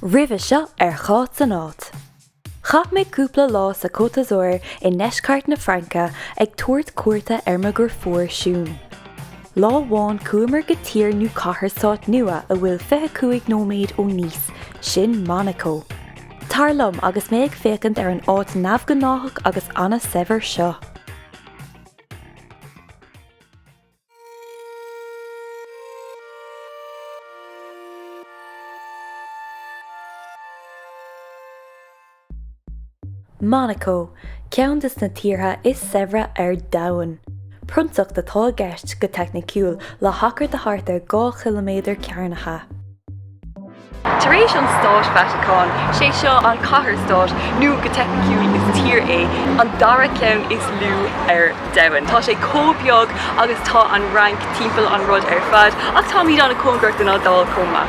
Ribh seo chát an áit. Chap méid cúpla lá sa Côte d'Azur i neamhghnách na Fraince ag tuairt cuairte me gur fuair siún. Lá bháin cuamar go tír nó chatharstáit nua a bhfuil 25 nóiméad ó níos, sin Monaco. Tar liom agus méid fécant an áit neamhghnách agus anna saibhir seo. Monaco, ceann na tíortha is saibhre domhan. Prionsacht atá gceist go techniciúil le hachar de harta 2 km cearnacha. Turais an stáit Feiceáil, sé seo an chatharstáit nó go techniciúil is tír an Dara ceann is lú domhan. Tá sé cóbeag agus tá an rank timpeall an rud fad ach tá míad an cóngracht in dal coma.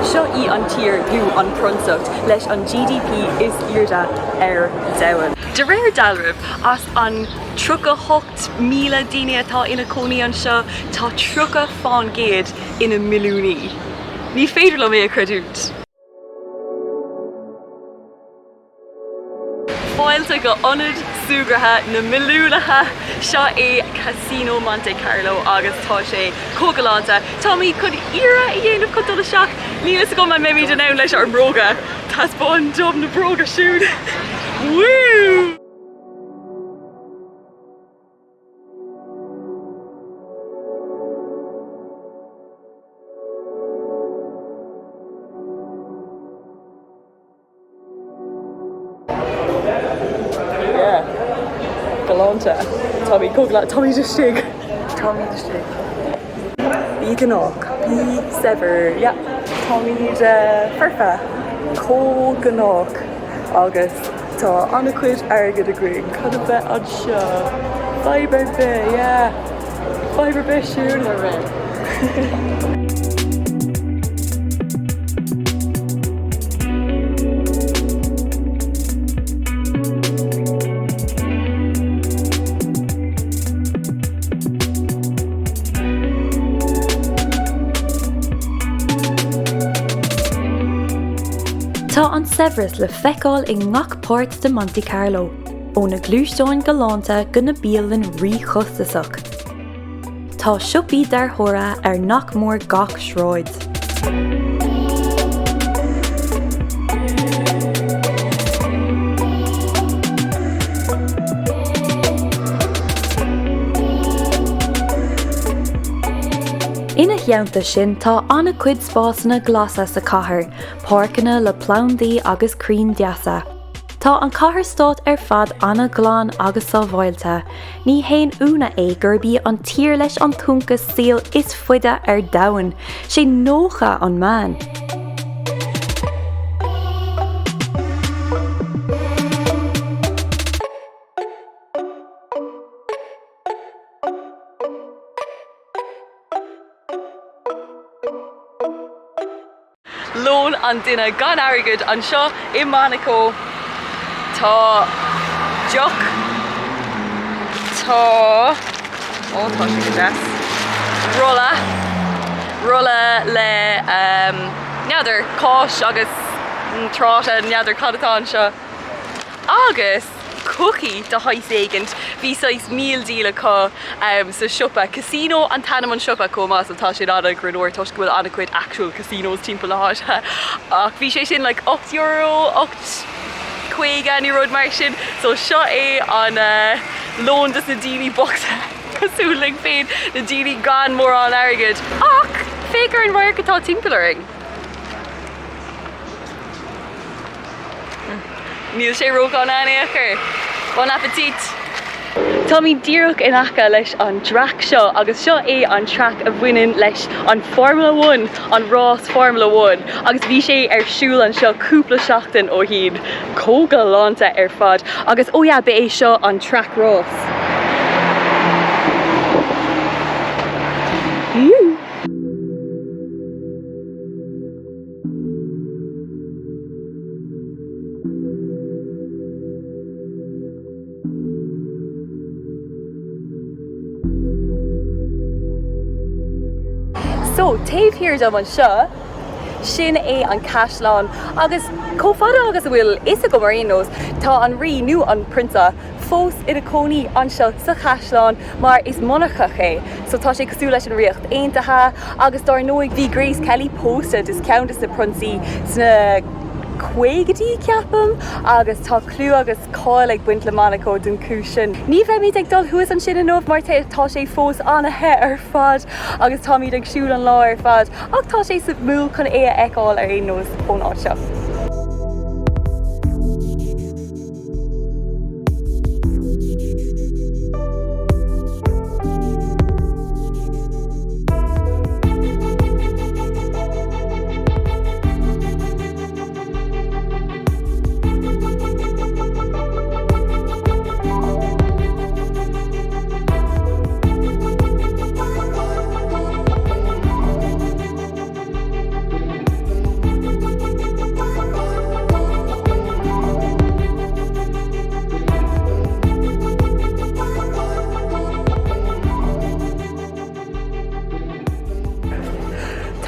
Seo an tír lú an prionsacht leis an GDP is airde domhan. De réir dalribh as an 38,000 daoine atá ina cónaí an seo tá 30 ina milliúnaí. Ní féidir le mé a creidút. Fáilte go ionad suúgratha na milliúnatha seo Casino Monte Carlo agus tá sé cógalánta. Tá mí chud ire I dhéanamh chun dul seach níos go man méid an ann leis ar bróga. Tá spáin job na bróga siúd. Woo! Galanta. Tommy Kugla, Tommy de Stig. Bheag, B7, yeah. Tommy de Furfa. Cógnách. Agus tá annacuid airde de green. Cad a bit an seo. Fibre bit, yeah. Fibre bit siúr na red. Tá an Severus le feiceáil I ngach Páirt de Monte Carlo, ó na glúisteáin galánta go na bíalann rí chustasach. Tá siopí dar thóra nach mór gach shráid. Ina theannta sin tá anna cuid spásanna glasa sa chathair, páirceanna le plandaí agus crín deasa. Tá an chatharstáit fad anna gláán agus sábháilte, ní haon úna gurbí an tír leis an tionchas saoil is fuide domhan, sé nócha an man. Lón an duine gan airgid an seo I Monaco tá joch tá tá sé go deas rulla le neadidir cáis agus tráta neadidir cadatá an seo agus cookie de haisagant bhí 6,000 díla cá sa siopa casino an tanam an siopa comá sa tá sé ada granúir tá go bhfuil anna cuid actual casinos timpeall le háite ach bhí sé sin like €8, 8 ní rud mar sin so seo an lón dus na daoine boxa cosúling féin na daoine gan mór an airgid ach fécar an bhair atá timpailing. Níl sé rógán anéachar. Bon appetit! Tá mí díreach in acha leis an track seo agus seo an track a bhaineann leis an Formula 1 an Rás Formula 1 agus bhí sé siúil an seo cúpla seachtain ó hín cógalánta fad agus be é seo an track Rás. So, taobh here dom an seo sin é an caisleán agus cófada agus bhfuil is a go marínos tá an rí nu an printa fós i a cóní anseo sa caisleán mar is monachach é. So tá sé cosú leis an riocht aontaithe agus dar nóig bhí Grace Kelly posted is countess na prunsaí sna Cuairdí ceapam agus tá clú agus cáil ag buint le Monaco dún cúsin. Ní bheith míid ag dul thuas an sin nómh mar tá sé fós anathe ar fad agus tá míid ag siúil an lá ar fad ach tá sé sa múl chun é eicáil ar éon nós ón áit seo.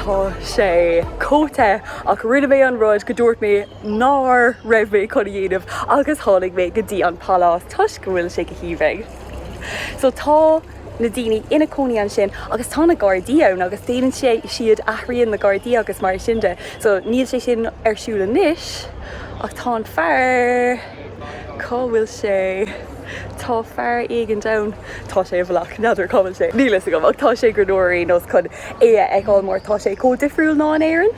Tá sé cóta ach rinne mé an rud go dúirt mé ná raibh mé chun dhéanamh agus tháinig mé go dtí an palás tuis go bhfuil sé go híomh. So tá na daoine ina cónaí an sin agus tá na Gardaí ann agus déanann sé siad athraíonn na Gardaí agus mar sinnde. So níl sé sin ar siúla níis ach tá an fearr cá bhfuil sé tá fearr éigean donn tá sé bhlach nadidir cá bhfuil sé. Nílas go ach tá sé gradóirí nó chun é eicáil mór tá sé có difriúil ná an éireann.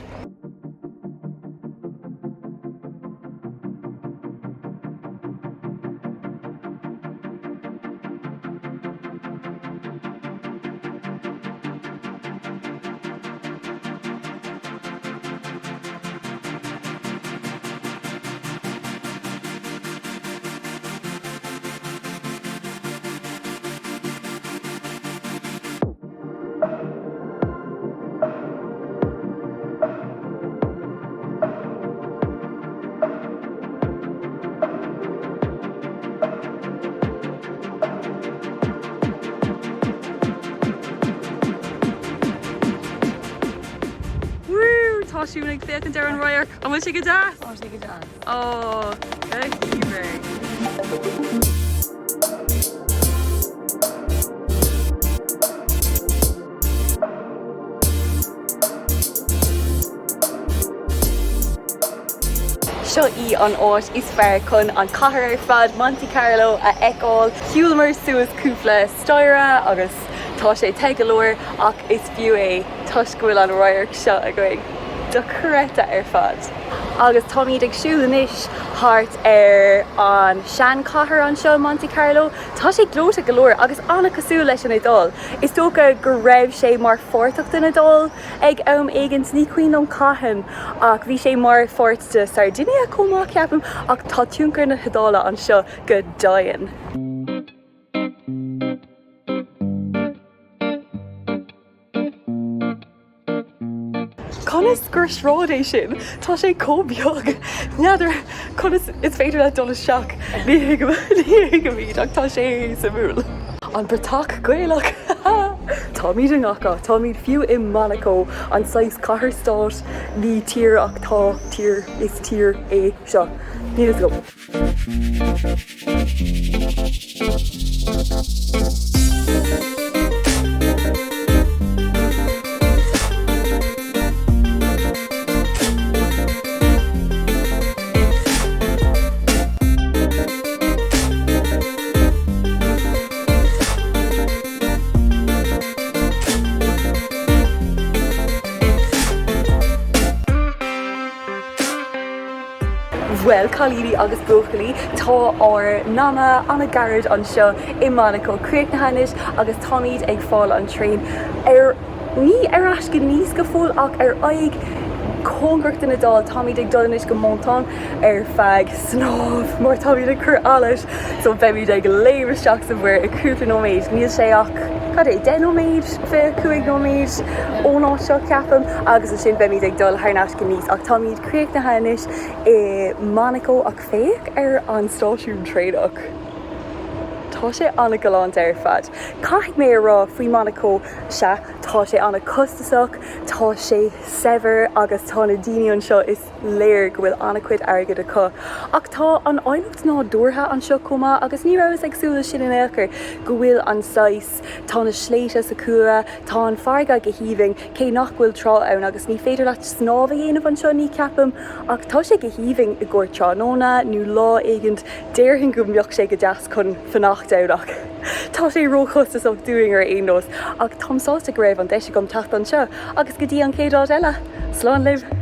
Táisiún ag féach an dear an roiach an bhfuil sé go deas? Á sé go deas. Ó, Seo í an áit is fearr chun an chathair ar fad Monte Carlo a eicáil ciúlamar suas cúpla stoire agus tá sé teag galóir ach is fiú é tuisgúil an roiach seo a goig do chreata ar fad. Agus tá míad ag siúil inis thart ar an sean chathair an seo Monte Carlo, tá sé glóta galóir agus anna cosú leis an dul. Is tóca go raibh sé mar fortach den dul ag éigean ní cuioin an caitheann ach bhí sé mar fort de Sardinia comá ceapam ach tá túncar na hedála an seo go dain. Conas gur sráid é sin, tá sé cóbeag. Neadidir conas is féidir le donna seach ní go bhíd ach tá sé suimiúil. An bretach gaelach. Tá míad an ngacha, tá míad fiú i Monaco an 6 chatharstáit ní tír ach tá tír is tír é seo. Nílas go. Well, Calíri agus Broccoli tá ar nama anna garad an seo i Monaco Cuairt na hanis agus táid ag fáil an trein ní ar asca níos go fóil ach ar aig cóngracht in adal táid ag donis go montán ar feag snáb mar táid ag cur alas so bheith ag léiristeach sa bhfuir i cúpla nóméid níl sé ach cad é 10 nóméid fé 5 nóméid óná seo ceapam agus sin bheith ag dul ar asca níos ach táid Cuairt na hanis i Monaco ach féic ar an stáisiún tréadach. tá sé anna galán ar fad. Caithfidh mé rá faoi Monaco se tá sé anna costasach, tá sé sever agus tá na daine anseo is léir go bhfuil anna cuid airgid acu. Ach tá an áilecht ná dúrtha anseo cuma agus ní rah agsúla sin in éachar go bhfuil an sais tá na sléite sa cua, tá an farga go híoming cé nach bhfuil trá ann agus ní féidir leat snámh dhéanamh anseo ní ceapam ach tá sé go híoming i gcuir tránóna nó lá éigent déirhin go mbeoch sé go deas chun fannacht éireach. Tá sé róchostas of doing ar aon ach támsásta go raibh an deise gom tacht anseo agus go dtí an céadáil eile. Slán libh.